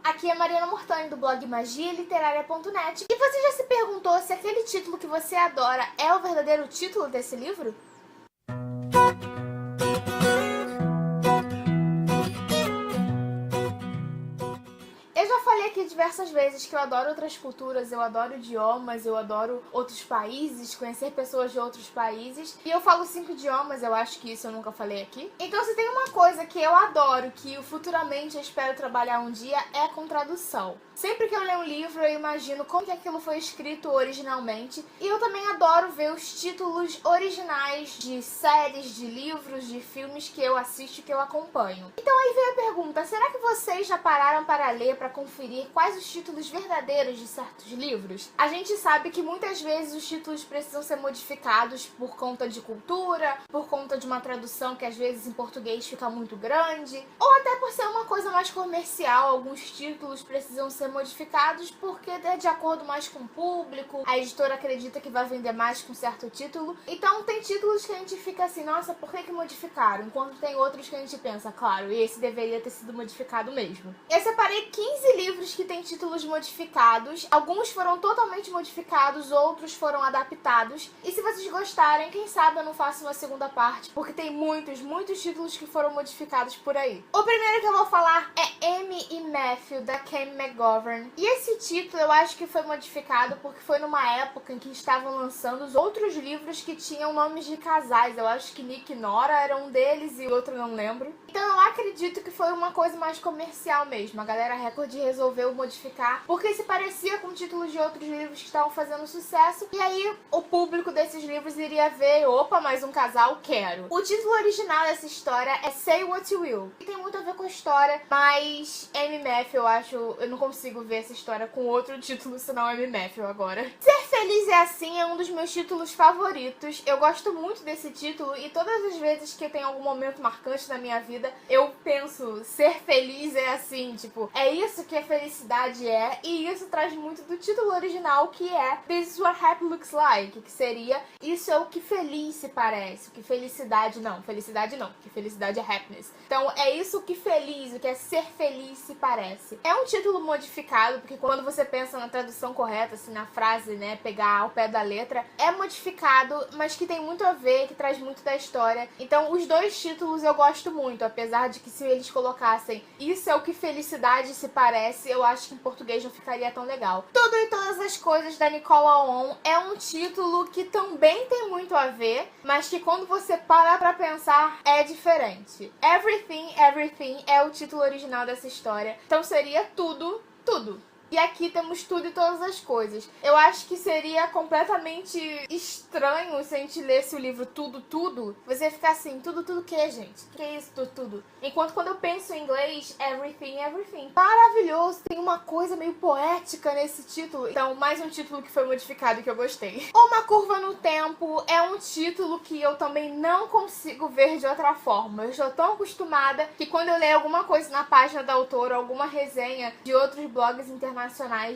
aqui é Mariana Mortani do blog magialiterária.net e você já se perguntou se aquele título que você adora é o verdadeiro título desse livro? Eu já falei aqui diversas vezes que eu adoro outras culturas, eu adoro idiomas, eu adoro outros países, conhecer pessoas de outros países. E eu falo 5 idiomas, eu acho que isso eu nunca falei aqui. Então se tem uma coisa que eu adoro, que futuramente eu espero trabalhar um dia, é com tradução. Sempre que eu leio um livro, eu imagino como que aquilo foi escrito originalmente. E eu também adoro ver os títulos originais de séries, de livros, de filmes que eu assisto e que eu acompanho. Então aí vem a pergunta, será que vocês já pararam para ler, para conferir quais os títulos verdadeiros de certos livros? A gente sabe que muitas vezes os títulos precisam ser modificados por conta de cultura, por conta de uma tradução que às vezes em português fica muito grande, ou até por ser uma coisa mais comercial, alguns títulos precisam ser modificados porque é de acordo mais com o público, a editora acredita que vai vender mais com certo título. Então tem títulos que a gente fica assim, nossa, por que modificaram? Enquanto tem outros que a gente pensa, claro, esse deveria ter sido modificado mesmo. Eu separei 15 livros que têm títulos modificados, alguns foram totalmente modificados, outros foram adaptados. E se vocês gostarem, quem sabe eu não faço uma segunda parte, porque tem muitos títulos que foram modificados por aí. O primeiro que eu vou falar é Amy e Matthew, da Kami McGovern. E esse título eu acho que foi modificado porque foi numa época em que estavam lançando os outros livros que tinham nomes de casais. Eu acho que Nick e Nora era um deles e o outro não lembro. Então eu acredito que foi uma coisa mais comercial mesmo. A galera Record resolveu modificar porque se parecia com títulos de outros livros que estavam fazendo sucesso. E aí o público desses livros iria ver, opa, mais um casal, quero. O título original dessa história é Say What You Will. E tem muito a ver com a história, mas Amy e Matthew, eu não consigo ver essa história com outro título senão Amy e Matthew agora. Ser Feliz é Assim é um dos meus títulos favoritos. Eu gosto muito desse título e todas as vezes que eu tenho algum momento marcante na minha vida, eu penso, ser feliz é assim, tipo, é isso que a felicidade é, e isso traz muito do título original, que é This is what happy looks like, que seria isso é o que feliz se parece, o que felicidade não, que felicidade é happiness. Então é isso o que feliz, o que é ser feliz se parece. É um título modificado, porque quando você pensa na tradução correta, assim, na frase, né, pegar ao pé da letra, é modificado, mas que tem muito a ver, que traz muito da história. Então os dois títulos eu gosto muito, apesar de que se eles colocassem isso é o que felicidade se parece, eu acho que em português não ficaria tão legal. Tudo e Todas as Coisas, da Nicola Oon, é um título que também tem muito a ver, mas que quando você para pra pensar, é diferente. Everything é o título original dessa história, então seria tudo. E aqui temos tudo e todas as coisas. Eu acho que seria completamente estranho se a gente lesse o livro tudo. Você ia ficar assim, tudo o que, gente? Que é isso, tudo? Enquanto quando eu penso em inglês, everything. Maravilhoso, tem uma coisa meio poética nesse título. Então, mais um título que foi modificado que eu gostei. Uma Curva no Tempo é um título que eu também não consigo ver de outra forma. Eu estou tão acostumada que quando eu leio alguma coisa na página da autora, alguma resenha de outros blogs internacionais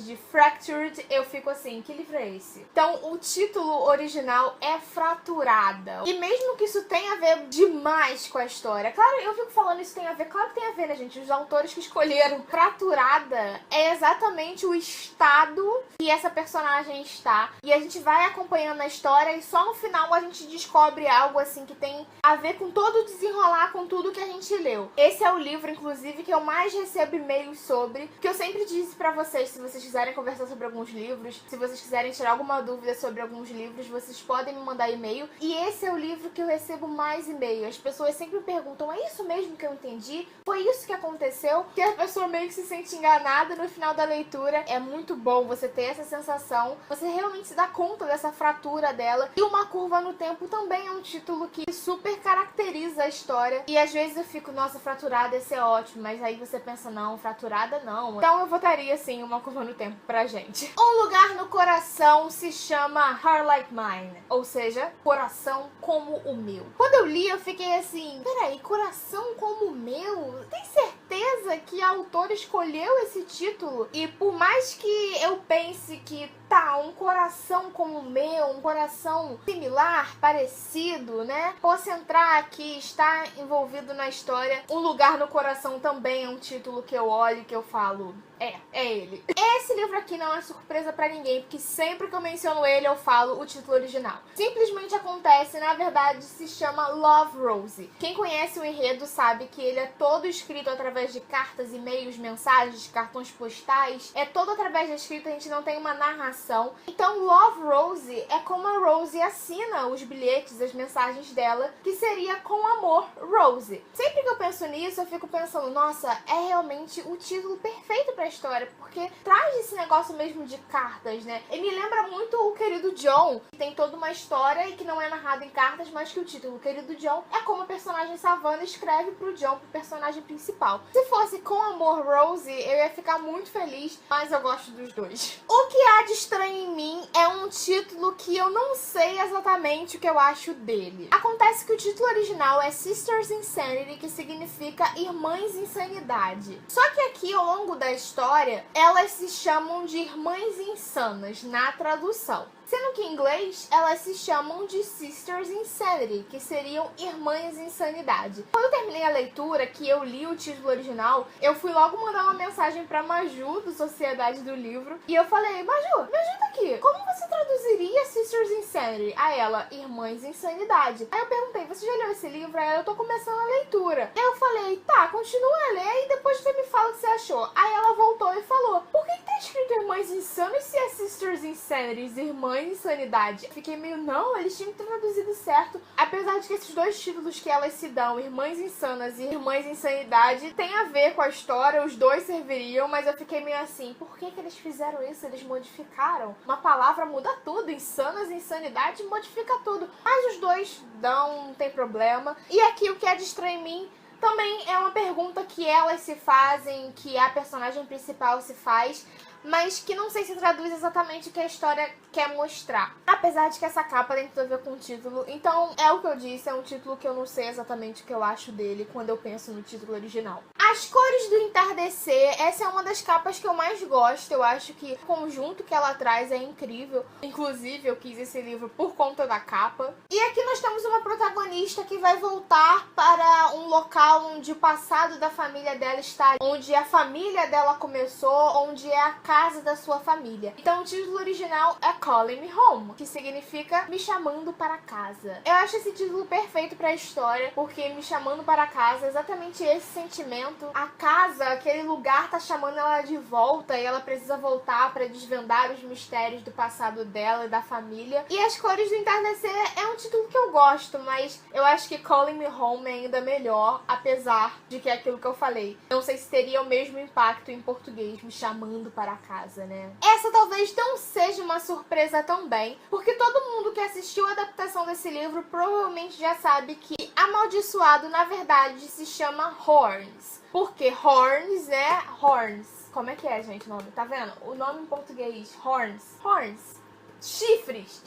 de Fractured, eu fico assim, que livro é esse? Então, o título original é Fraturada. E mesmo que isso tenha a ver demais com a história, claro, eu fico falando isso tem a ver, claro que tem a ver, né, gente? Os autores que escolheram. Fraturada é exatamente o estado que essa personagem está. E a gente vai acompanhando a história e só no final a gente descobre algo, assim, que tem a ver com todo o desenrolar, com tudo que a gente leu. Esse é o livro, inclusive, que eu mais recebo e-mails sobre, que eu sempre disse pra vocês, se vocês quiserem conversar sobre alguns livros, se vocês quiserem tirar alguma dúvida sobre alguns livros, vocês podem me mandar e-mail. E esse é o livro que eu recebo mais e-mail. As pessoas sempre perguntam, é isso mesmo que eu entendi? Foi isso que aconteceu? Que a pessoa meio que se sente enganada no final da leitura. É muito bom você ter essa sensação, você realmente se dá conta dessa fratura dela. E Uma Curva no Tempo também é um título que super caracteriza a história. E às vezes eu fico, nossa, fraturada ia ser ótimo, mas aí você pensa, não, fraturada não. Então eu votaria, assim, Uma Curva no Tempo pra gente. Um Lugar no Coração se chama Heart Like Mine, ou seja, coração como o meu. Quando eu li, eu fiquei assim, peraí, coração como o meu? Tem certeza que a autora escolheu esse título? E por mais que eu pense que tá, um coração como o meu, um coração similar, parecido, né? Posso entrar aqui, estar envolvido na história. Um Lugar no Coração também é um título que eu olho e que eu falo, é ele. Esse livro aqui não é surpresa pra ninguém, porque sempre que eu menciono ele, eu falo o título original. Simplesmente acontece, na verdade, se chama Love, Rosie. Quem conhece o enredo sabe que ele é todo escrito através de cartas, e-mails, mensagens, cartões postais. É todo através da escrita, a gente não tem uma narração. Então, Love, Rosie é como a Rosie assina os bilhetes, as mensagens dela, que seria com amor, Rosie. Sempre que eu penso nisso, eu fico pensando, nossa, é realmente o título perfeito pra história, porque traz esse negócio mesmo de cartas, né? E me lembra muito o Querido John, que tem toda uma história e que não é narrado em cartas, mas que o título Querido John é como a personagem Savannah escreve pro John, pro personagem principal. Se fosse Com Amor, Rosie, eu ia ficar muito feliz, mas eu gosto dos dois. O que há de estranho em mim é um título que eu não sei exatamente o que eu acho dele. Acontece que o título original é Sisters Insanity, que significa Irmãs Insanidade. Só que aqui, ao longo da história, elas se chamam de Irmãs Insanas, na tradução. Sendo que em inglês, elas se chamam de Sisters Insanity, que seriam Irmãs Insanidade. Quando eu terminei a leitura, que eu li o título original, eu fui logo mandar uma mensagem pra Maju, do Sociedade do Livro, e eu falei, Maju, me ajuda aqui, como você traduziria Sisters Insanity? A ela, Irmãs Insanidade. Aí eu perguntei, você já leu esse livro? Aí ela, eu tô começando a leitura. Eu falei, tá, continua a ler e depois você me fala o que você achou. Aí ela voltou e falou, por que tá escrito Irmãs Insanas se é Sisters Insanity, Irmãs Insanidade? Fiquei meio, não, eles tinham que ter traduzido certo. Apesar de que esses dois títulos que elas se dão, Irmãs Insanas e Irmãs Insanidade, tem a ver com a história, os dois serviriam, mas eu fiquei meio assim, por que eles fizeram isso? Eles modificaram. Uma palavra muda tudo, Insanas e Insanidade modifica tudo. Mas os dois dão, não tem problema. E aqui o que é de estranho em mim também é uma pergunta que elas se fazem, que a personagem principal se faz, mas que não sei se traduz exatamente o que a história quer mostrar. Apesar de que essa capa tem tudo a ver com o título, então é o que eu disse, é um título que eu não sei exatamente o que eu acho dele quando eu penso no título original. As Cores do Entardecer, essa é uma das capas que eu mais gosto, eu acho que o conjunto que ela traz é incrível. Inclusive, eu quis esse livro por conta da capa. E aqui nós temos uma protagonista que vai voltar para um local onde o passado da família dela está, onde a família dela começou, onde é a casa da sua família. Então o título original é Calling Me Home, que significa Me Chamando para Casa. Eu acho esse título perfeito para a história, porque Me Chamando para Casa é exatamente esse sentimento. A casa, aquele lugar tá chamando ela de volta e ela precisa voltar para desvendar os mistérios do passado dela e da família. E As Cores do Entardecer é um título que eu gosto, mas eu acho que Calling Me Home é ainda melhor, apesar de que é aquilo que eu falei. Não sei se teria o mesmo impacto em português, Me Chamando para Casa, né? Essa talvez não seja uma surpresa também, porque todo mundo que assistiu a adaptação desse livro provavelmente já sabe que Amaldiçoado, na verdade, se chama Horns. Porque Horns é Horns. Como é que é, gente, o nome? Tá vendo? O nome em português, Horns. Horns. Chifres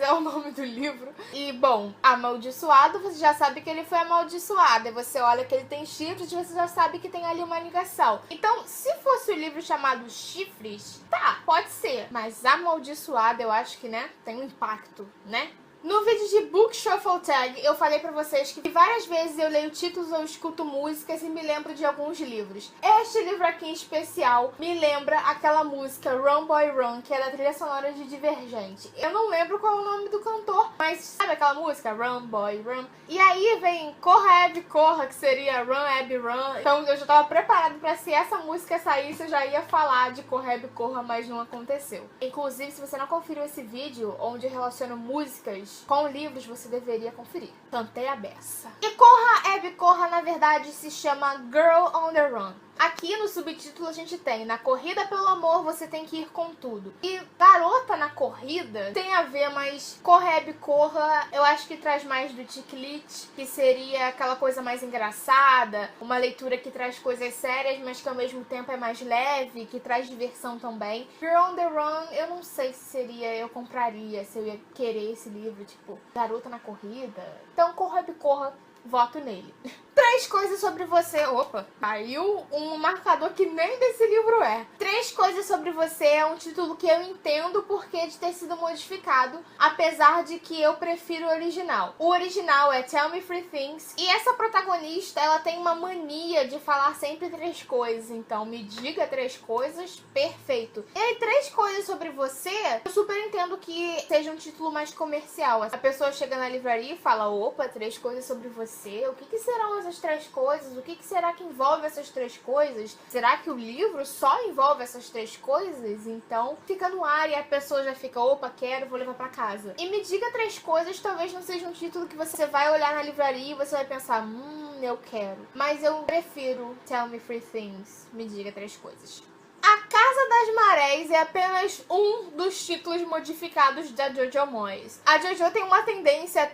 é o nome do livro. E, bom, amaldiçoado, você já sabe que ele foi amaldiçoado. E você olha que ele tem chifres, você já sabe que tem ali uma ligação. Então, se fosse o livro chamado Chifres, tá, pode ser. Mas amaldiçoado, eu acho que, né, tem um impacto, né? No vídeo de Book Shuffle Tag, eu falei pra vocês que várias vezes eu leio títulos ou escuto músicas e me lembro de alguns livros. Este livro aqui em especial me lembra aquela música Run Boy Run, que é da trilha sonora de Divergente. Eu não lembro qual é o nome do cantor, mas sabe aquela música? Run Boy Run. E aí vem Corra Abby Corra, que seria Run Abby Run. Então eu já tava preparado pra se essa música saísse, eu já ia falar de Corra Abby Corra, mas não aconteceu. Inclusive, se você não conferiu esse vídeo, onde eu relaciono músicas com livros, você deveria conferir. Cantei a beça. E Corra Abby Corra, na verdade, se chama Girl on the Run. Aqui no subtítulo a gente tem Na Corrida pelo Amor você tem que ir com tudo. E Garota na Corrida tem a ver, mas Corra Abby Corra eu acho que traz mais do Ticklit, que seria aquela coisa mais engraçada, uma leitura que traz coisas sérias, mas que ao mesmo tempo é mais leve, que traz diversão também. Girl on the Run, eu não sei se seria, eu compraria, se eu ia querer esse livro, tipo, Garota na Corrida. Então Corra Abby Corra voto nele. 3 coisas sobre você. Opa, caiu um marcador que nem desse livro é. 3 coisas sobre você é um título que eu entendo o porquê de ter sido modificado, apesar de que eu prefiro o original. O original é Tell Me 3 Things, e essa protagonista, ela tem uma mania de falar sempre 3 coisas. Então, me diga 3 coisas, perfeito. E aí, 3 coisas sobre você, eu super entendo que seja um título mais comercial. A pessoa chega na livraria e fala, opa, 3 coisas sobre você, o que serão essas 3 coisas? O que será que envolve essas 3 coisas? Será que o livro só envolve essas 3 coisas? Então fica no ar e a pessoa já fica, opa, quero, vou levar pra casa. E me diga 3 coisas, talvez não seja um título que você vai olhar na livraria e você vai pensar, eu quero. Mas eu prefiro Tell Me 3 Things, me diga 3 coisas. A Casa das Marés é apenas um dos títulos modificados da Jojo Moyes. A Jojo tem uma tendência a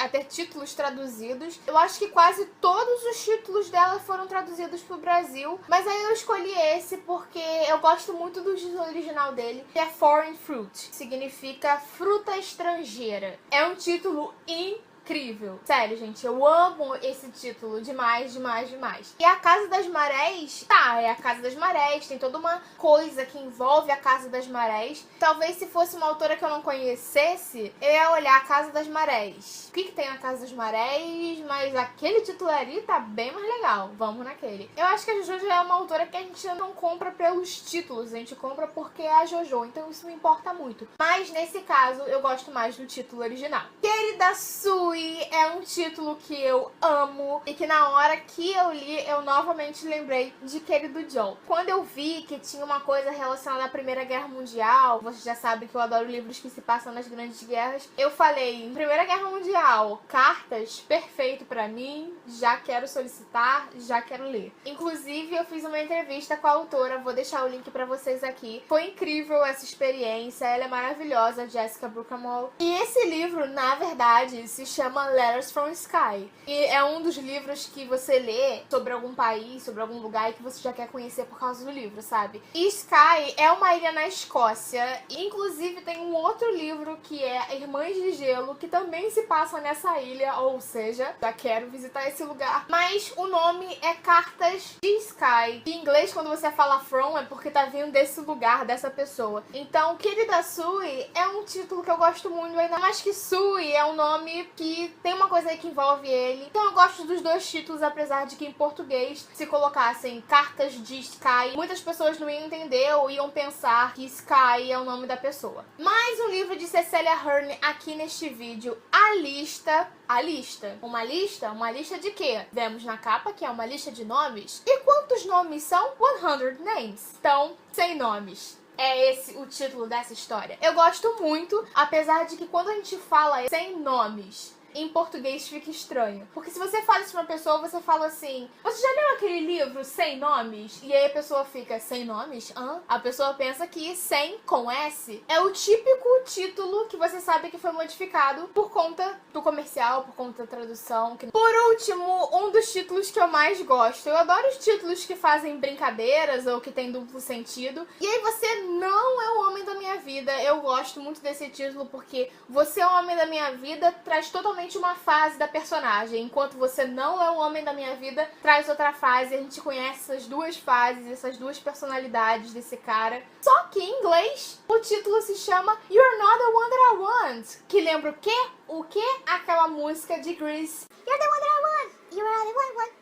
ter títulos traduzidos. Eu acho que quase todos os títulos dela foram traduzidos pro Brasil, mas aí eu escolhi esse porque eu gosto muito do título original dele, que é Foreign Fruit, significa fruta estrangeira. É um título incrível. Sério, gente, eu amo esse título demais, demais, demais. E a Casa das Marés, é a Casa das Marés, tem toda uma coisa que envolve a Casa das Marés. Talvez se fosse uma autora que eu não conhecesse, eu ia olhar a Casa das Marés. O que tem na Casa das Marés? Mas aquele título ali tá bem mais legal. Vamos naquele. Eu acho que a Jojo é uma autora que a gente não compra pelos títulos, a gente compra porque é a Jojo, então isso me importa muito. Mas nesse caso, eu gosto mais do título original. Querida Sue é um título que eu amo e que na hora que eu li, eu novamente lembrei de Querido John. Quando eu vi que tinha uma coisa relacionada à Primeira Guerra Mundial, vocês já sabem que eu adoro livros que se passam nas grandes guerras, eu falei, Primeira Guerra Mundial, cartas, perfeito pra mim, já quero solicitar, já quero ler. Inclusive, eu fiz uma entrevista com a autora, vou deixar o link pra vocês aqui. Foi incrível essa experiência, ela é maravilhosa, Jessica Bruckham. E esse livro, na verdade, se chama Letters from Sky. E é um dos livros que você lê sobre algum país, sobre algum lugar e que você já quer conhecer por causa do livro, sabe? E Skye é uma ilha na Escócia. Inclusive tem um outro livro que é Irmãs de Gelo, que também se passa nessa ilha, ou seja, já quero visitar esse lugar. Mas o nome é Cartas de Skye. Em inglês, quando você fala from, é porque tá vindo desse lugar, dessa pessoa. Então, Querida Sue é um título que eu gosto muito, ainda mais que Sue é um nome que tem uma coisa aí que envolve ele. Então eu gosto dos 2 títulos, apesar de que em português, se colocassem Cartas de Skye, muitas pessoas não iam entender ou iam pensar que Skye é o nome da pessoa. Mais um livro de Cecilia Ahern aqui neste vídeo, A Lista. A lista. Uma lista? Uma lista de quê? Vemos na capa que é uma lista de nomes. E quantos nomes são? 100 names. Então, 100 nomes. É esse o título dessa história. Eu gosto muito, apesar de que quando a gente fala 100 nomes, em português fica estranho. Porque se você fala isso pra uma pessoa, você fala assim, você já leu aquele livro 100 nomes? E aí a pessoa fica, 100 nomes? Hã? A pessoa pensa que 100 com S é o típico título que você sabe que foi modificado por conta do comercial, por conta da tradução. Por último, um dos títulos que eu mais gosto. Eu adoro os títulos que fazem brincadeiras ou que tem duplo sentido. E aí você não é o homem da minha vida. Eu gosto muito desse título porque você é o homem da minha vida traz totalmente uma fase da personagem, enquanto você não é o homem da minha vida, traz outra fase, a gente conhece essas 2 fases, essas 2 personalidades desse cara. Só que em inglês, o título se chama You're Not the One That I Want, que lembra o quê? O quê? Aquela música de Grease. You're the one that I want, you're the one I want.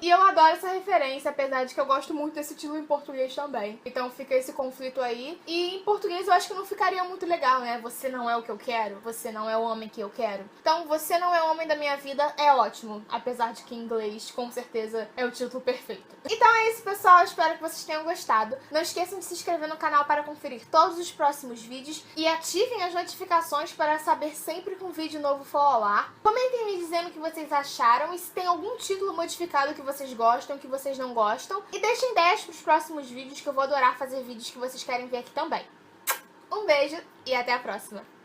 E eu adoro essa referência, apesar de que eu gosto muito desse título em português também. Então fica esse conflito aí. E em português eu acho que não ficaria muito legal, né? Você não é o que eu quero, você não é o homem que eu quero. Então, você não é o homem da minha vida é ótimo. Apesar de que em inglês, com certeza, é o título perfeito. Então é isso, pessoal. Espero que vocês tenham gostado. Não esqueçam de se inscrever no canal para conferir todos os próximos vídeos. E ativem as notificações para saber sempre que um vídeo novo for ao ar. Comentem me dizendo o que vocês acharam e se tem algum título modificado que vocês gostam, que vocês não gostam. E deixem ideias para os próximos vídeos, que eu vou adorar fazer vídeos que vocês querem ver aqui também. Um beijo e até a próxima!